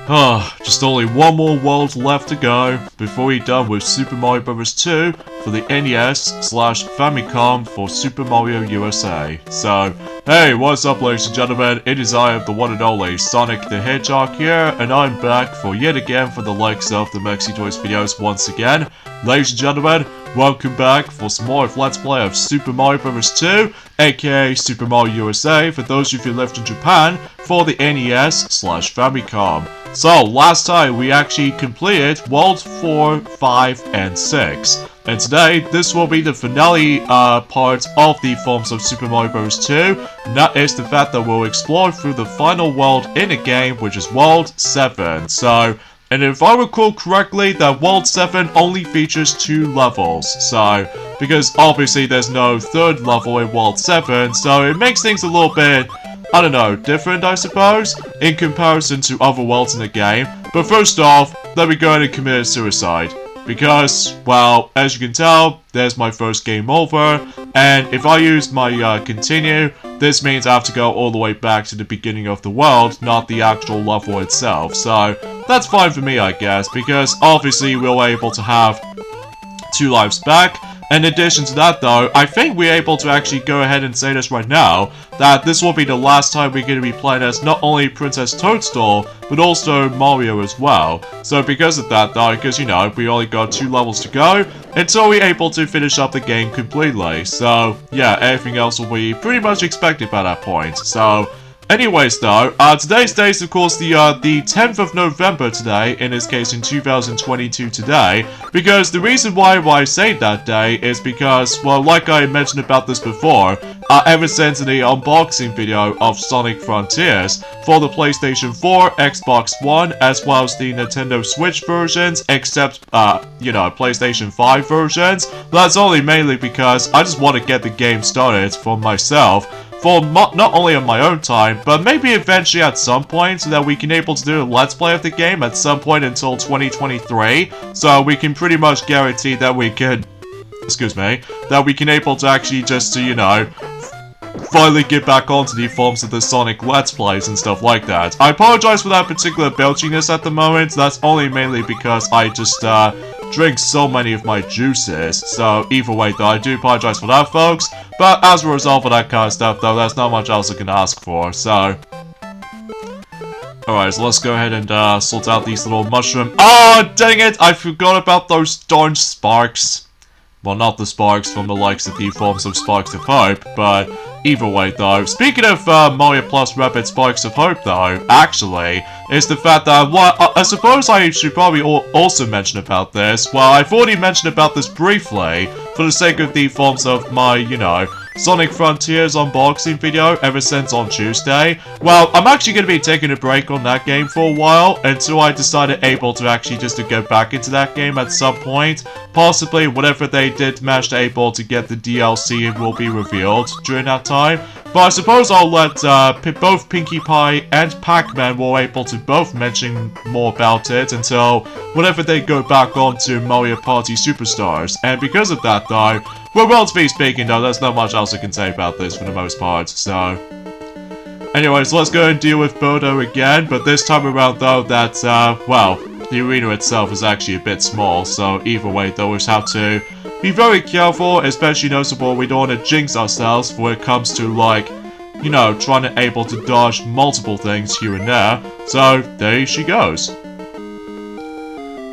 Just only one more world left to go before we're done with Super Mario Bros. 2 for the NES/Famicom for Super Mario USA. So, hey, what's up ladies and gentlemen, it is I, the one and only Sonic the Hedgehog here, and I'm back for yet again for the likes of the Mexi Toys videos once again. Ladies and gentlemen, welcome back for some more of Let's Play of Super Mario Bros. 2, aka Super Mario USA, for those of you who lived in Japan, for the NES/Famicom. So, last time we actually completed World 4, 5, and 6. And today, this will be the finale part of the forms of Super Mario Bros. 2. And that is the fact that we'll explore through the final world in the game, which is World 7. So, and if I recall correctly, that World 7 only features 2 levels. So, because obviously there's no third level in World 7, so it makes things a little bit, I don't know, different I suppose, in comparison to other worlds in the game. But first off, let me go ahead and commit suicide. Because, well, as you can tell, there's my first game over, and if I use my continue, this means I have to go all the way back to the beginning of the world, not the actual level itself. So, that's fine for me I guess, because obviously we're able to have 2 lives back. In addition to that though, I think we're able to actually go ahead and say this right now, that this will be the last time we're going to be playing as not only Princess Toadstool, but also Mario as well. So because of that though, because you know, we only got 2 levels to go, until we're able to finish up the game completely. So yeah, everything else will be pretty much expected by that point. So anyways though, today's date is of course the 10th of November today, in this case in 2022 today, because the reason why I say that day is because, well, like I mentioned about this before, ever since the unboxing video of Sonic Frontiers for the PlayStation 4, Xbox One, as well as the Nintendo Switch versions, except, you know, PlayStation 5 versions, that's only mainly because I just want to get the game started for myself, for not only on my own time, but maybe eventually at some point, so that we can able to do a Let's Play of the game at some point until 2023, so we can pretty much guarantee that we can, excuse me, that we can able to actually just, you know, finally get back onto the forms of the Sonic Let's Plays and stuff like that. I apologize for that particular belchiness at the moment, that's only mainly because I just, drink so many of my juices, so either way though, I do apologize for that folks, but as a result of that kind of stuff though, there's not much else I can ask for, so. Alright, so let's go ahead and sort out these little mushroom. Oh, dang it! I forgot about those darn sparks. Well, not the sparks from the likes of the forms of Sparks of Hope, but either way though, speaking of Mario Plus Rabbids Sparks of Hope though, actually, is the fact that, well, I suppose I should probably also mention about this. Well, I've already mentioned about this briefly, for the sake of the forms of my, you know, Sonic Frontiers unboxing video ever since on Tuesday. Well, I'm actually going to be taking a break on that game for a while until I decided able to actually just to get back into that game at some point. Possibly whatever they did manage to able to get the DLC will be revealed during that time. But I suppose I'll let both Pinkie Pie and Pac-Man were able to both mention more about it until whenever they go back onto Mario Party Superstars. And because of that though, well, relatively speaking though, there's not much else I can say about this for the most part, so. Anyways, let's go and deal with Birdo again, but this time around though, that, well, the arena itself is actually a bit small, so either way though, we just have to be very careful, especially noticeable we don't want to jinx ourselves when it comes to, like, you know, trying to able to dodge multiple things here and there. So, there she goes.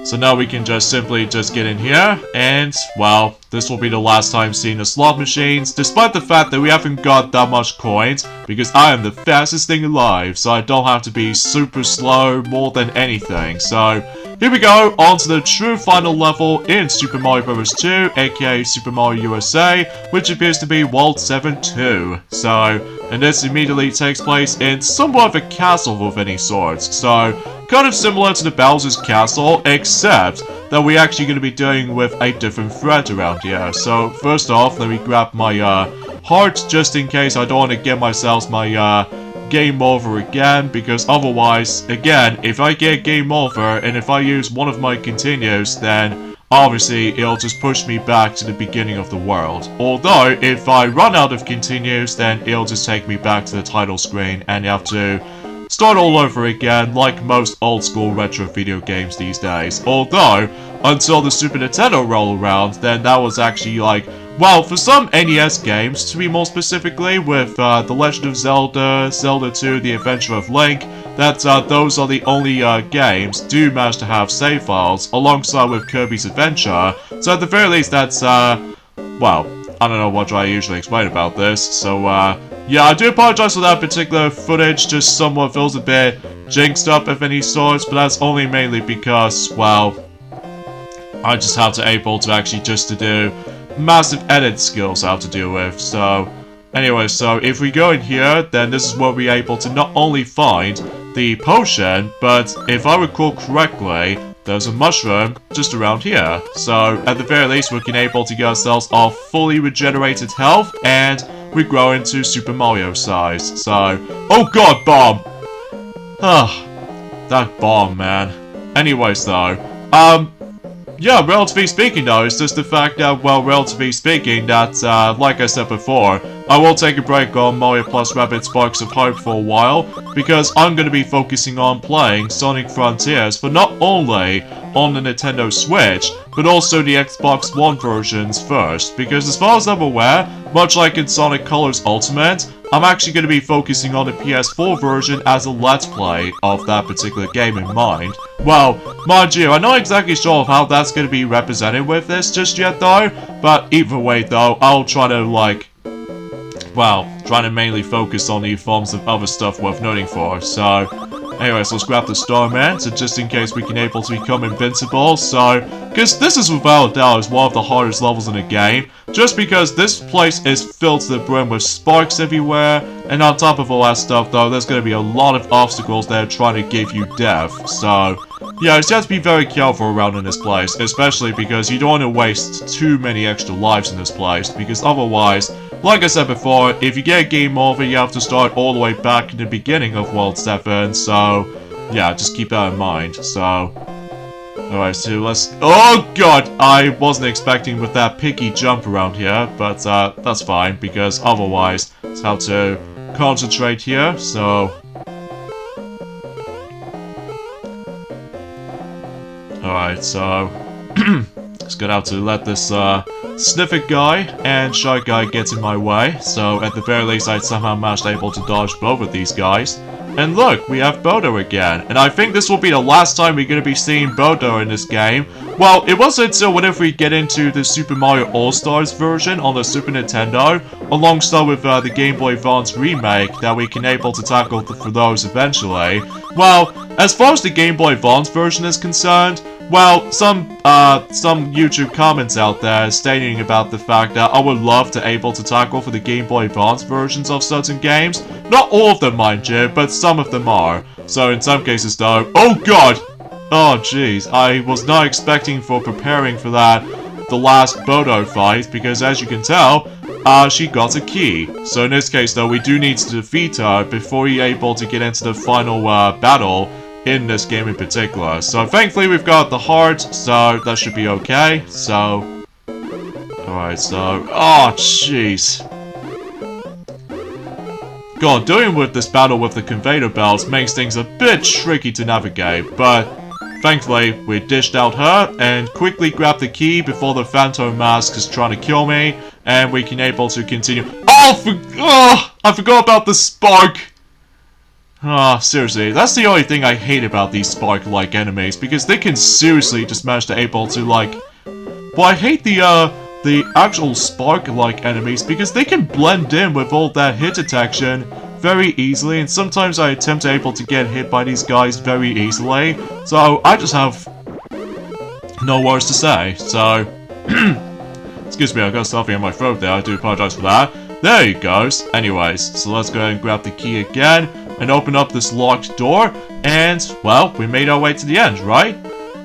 So now we can just simply just get in here, and, well, this will be the last time seeing the slot machines, despite the fact that we haven't got that much coins, because I am the fastest thing alive, so I don't have to be super slow more than anything. So, here we go, on to the true final level in Super Mario Bros. 2, aka Super Mario USA, which appears to be World 7 2. So, and this immediately takes place in somewhat of a castle of any sort. So, kind of similar to the Bowser's Castle, except that we're actually going to be dealing with a different threat around here. So, first off, let me grab my heart, just in case I don't want to get myself my game over again, because otherwise, again, if I get game over, and if I use one of my continues, then obviously it'll just push me back to the beginning of the world. Although, if I run out of continues, then it'll just take me back to the title screen, and you have to start all over again like most old school retro video games these days. Although, until the Super Nintendo roll around, then that was actually like, well, for some NES games, to be more specifically, with The Legend of Zelda, Zelda 2, The Adventure of Link, that those are the only games do manage to have save files, alongside with Kirby's Adventure. So at the very least, that's, well, I don't know what I usually explain about this, so, yeah, I do apologize for that particular footage, just somewhat feels a bit jinxed up of any sorts, but that's only mainly because, well, I just have to able to actually just to do massive edit skills I have to deal with, so, anyway, so if we go in here, then this is where we're able to not only find the potion, but if I recall correctly, there's a mushroom just around here. So, at the very least, we can able to get ourselves our fully regenerated health, and we grow into Super Mario size. So, oh god, bomb! Ah, that bomb, man. Anyways, though, yeah, relatively speaking though, it's just the fact that, well, relatively speaking, that, like I said before, I will take a break on Mario Plus Rabbids Sparks of Hope for a while, because I'm going to be focusing on playing Sonic Frontiers for not only on the Nintendo Switch, but also the Xbox One versions first, because as far as I'm aware, much like in Sonic Colors Ultimate, I'm actually going to be focusing on the PS4 version as a Let's Play of that particular game in mind. Well, mind you, I'm not exactly sure of how that's going to be represented with this just yet though, but either way though, I'll try to like, well, trying to mainly focus on the forms of other stuff worth noting for, so anyways, let's grab the Starman, so just in case we can able to become invincible, so, because this is without a doubt is one of the hardest levels in the game, just because this place is filled to the brim with sparks everywhere, and on top of all that stuff though, there's going to be a lot of obstacles that are trying to give you death, so, yeah, you have to be very careful around in this place, especially because you don't want to waste too many extra lives in this place, because otherwise, like I said before, if you get game over, you have to start all the way back in the beginning of World 7, so, yeah, just keep that in mind, so, alright, so let's, oh god, I wasn't expecting with that picky jump around here, but, that's fine, because otherwise, it's how to concentrate here, so, alright, so, just gonna have to let this, Sniffer guy and Shy guy get in my way, so at the very least I somehow managed able to dodge both of these guys. And look, we have Bodo again, and I think this will be the last time we're going to be seeing Bodo in this game. Well, it wasn't until whenever we get into the Super Mario All-Stars version on the Super Nintendo, alongside with the Game Boy Advance remake, that we can able to tackle for those eventually. Well, as far as the Game Boy Advance version is concerned, well, some YouTube comments out there stating about the fact that I would love to able to tackle for the Game Boy Advance versions of certain games. Not all of them, mind you, but some of them are. So in some cases though, oh god! Oh jeez, I was not expecting for preparing for that, the last Bodo fight, because as you can tell, she got a key. So in this case though, we do need to defeat her before you're able to get into the final battle in this game in particular. So thankfully we've got the heart, so that should be okay. So, alright, so, oh jeez. God, doing with this battle with the conveyor belts makes things a bit tricky to navigate, but thankfully we dished out her and quickly grabbed the key before the Phantom Mask is trying to kill me, and we can able to continue. Oh, I forgot about the spark! Seriously, that's the only thing I hate about these spark-like enemies, because they can seriously just manage to able to, like... Well, I hate the actual spark-like enemies, because they can blend in with all that hit detection very easily, and sometimes I attempt to able to get hit by these guys very easily, so I just have no words to say, so... Excuse me, I got something in my throat there, I do apologize for that. There he goes. Anyways, so let's go ahead and grab the key again, and open up this locked door, and, well, we made our way to the end, right?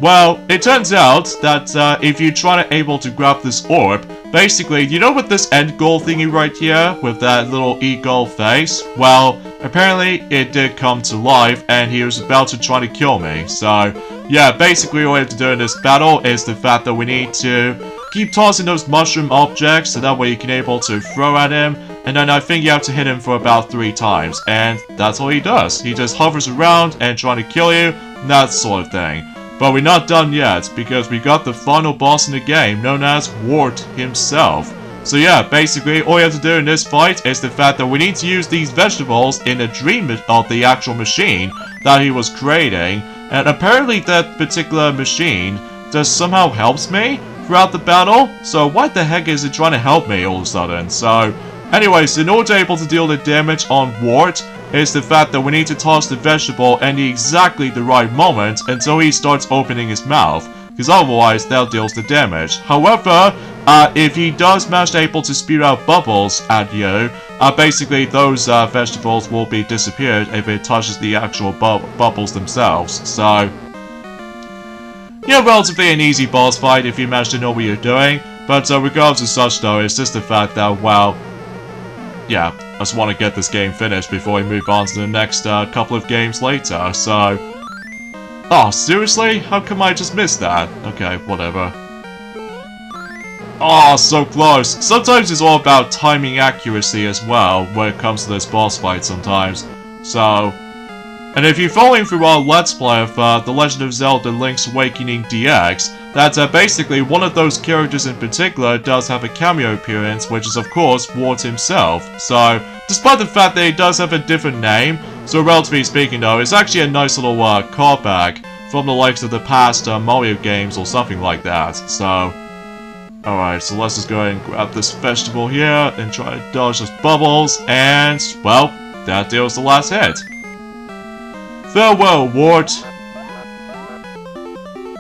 Well, it turns out that if you try to able to grab this orb, basically, you know with this end goal thingy right here, with that little eagle face? Well, apparently it did come to life, and he was about to try to kill me, so, yeah, basically all we have to do in this battle is the fact that we need to keep tossing those mushroom objects, so that way you can able to throw at him, and then I think you have to hit him for about 3 times, and that's all he does. He just hovers around and trying to kill you, that sort of thing. But we're not done yet, because we got the final boss in the game, known as Wart himself. So yeah, basically, all you have to do in this fight is the fact that we need to use these vegetables in a dream of the actual machine that he was creating, and apparently that particular machine just somehow helps me throughout the battle, so why the heck is it trying to help me all of a sudden? So, anyways, in order to be able to deal the damage on Wart, is the fact that we need to toss the vegetable at exactly the right moment until he starts opening his mouth, because otherwise that deals the damage. However, if he does manage to able to spew out bubbles at you, basically those vegetables will be disappeared if it touches the actual bubbles themselves. So, yeah, relatively an easy boss fight if you manage to know what you're doing, but regardless of such though, it's just the fact that, well, yeah, I just want to get this game finished before we move on to the next couple of games later, so... Oh, seriously? How come I just missed that? Okay, whatever. Oh, so close. Sometimes it's all about timing accuracy as well when it comes to this boss fight sometimes. So... And if you're following through our Let's Play of The Legend of Zelda Link's Awakening DX, that basically one of those characters in particular does have a cameo appearance, which is of course Wart himself. So, despite the fact that he does have a different name, so relatively speaking though, it's actually a nice little callback from the likes of the past Mario games or something like that. So, alright, so let's just go ahead and grab this vegetable here and try to dodge those bubbles, and, well, that deals the last hit. Farewell, Wart!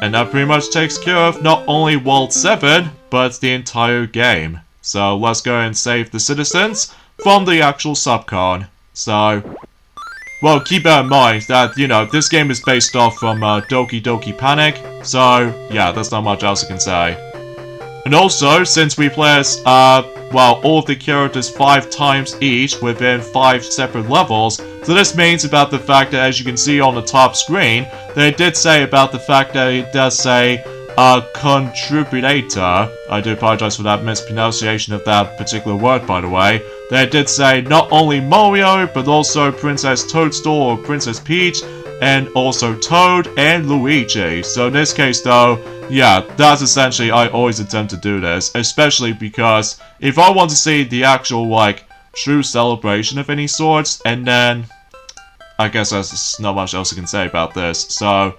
And that pretty much takes care of not only World 7, but the entire game. So let's go and save the citizens from the actual subcon. So, well, keep that in mind that, you know, this game is based off from Doki Doki Panic, so yeah, there's not much else I can say. And also, since we play as, well, all of the characters 5 times each within 5 separate levels, so this means about the fact that, as you can see on the top screen, they did say about the fact that it does say, contributor. I do apologize for that mispronunciation of that particular word, by the way. They did say not only Mario, but also Princess Toadstool or Princess Peach, and also Toad and Luigi. So in this case though, yeah, that's essentially, I always attempt to do this, especially because if I want to see the actual, like, true celebration of any sorts, and then, I guess there's not much else I can say about this, so,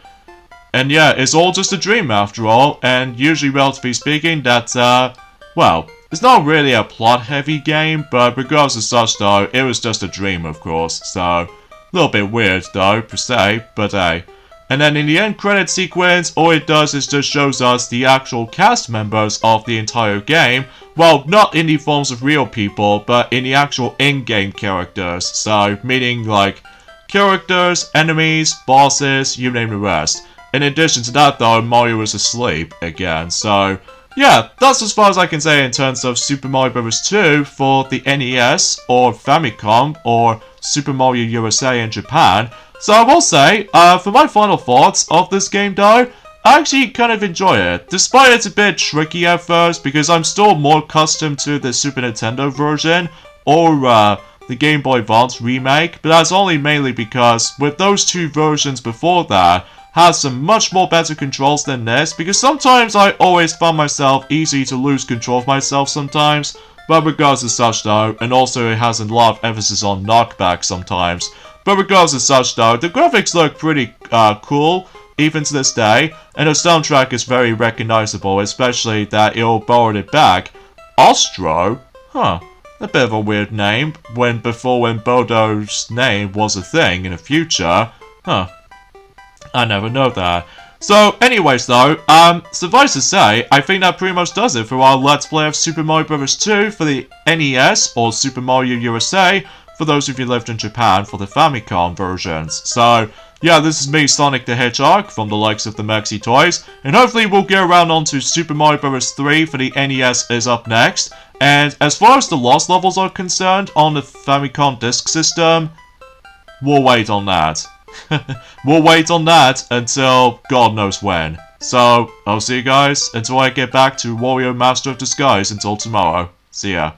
and yeah, it's all just a dream after all, and usually, relatively speaking, that, well, it's not really a plot-heavy game, but regardless of such though, it was just a dream, of course, so, a little bit weird though, per se, but hey. And then in the end credit sequence, all it does is just shows us the actual cast members of the entire game. Well, not in the forms of real people, but in the actual in-game characters. So, meaning like, characters, enemies, bosses, you name the rest. In addition to that though, Mario is asleep again, so... Yeah, that's as far as I can say in terms of Super Mario Bros. 2 for the NES, or Famicom, or Super Mario USA in Japan. So I will say, for my final thoughts of this game though, I actually kind of enjoy it. Despite it's a bit tricky at first, because I'm still more accustomed to the Super Nintendo version, or the Game Boy Advance remake, but that's only mainly because with those two versions before that, has some much more better controls than this, because sometimes I always found myself easy to lose control of myself sometimes, but regardless of such though, and also it has a lot of emphasis on knockback sometimes, but regardless of such though, the graphics look pretty cool, even to this day, and the soundtrack is very recognizable, especially that it'll borrow it back. Ostro? Huh. A bit of a weird name, when Bodo's name was a thing in the future. Huh. I never know that. So, anyways though, suffice to say, I think that pretty much does it for our Let's Play of Super Mario Bros. 2 for the NES, or Super Mario USA, for those of you who lived in Japan for the Famicom versions. So, yeah, this is me, Sonic the Hedgehog, from the likes of the Mexi Toys, and hopefully we'll get around onto Super Mario Bros. 3 for the NES is up next. And as far as the lost levels are concerned on the Famicom Disk System, we'll wait on that. We'll wait on that until God knows when. So, I'll see you guys until I get back to Wario Master of Disguise until tomorrow. See ya.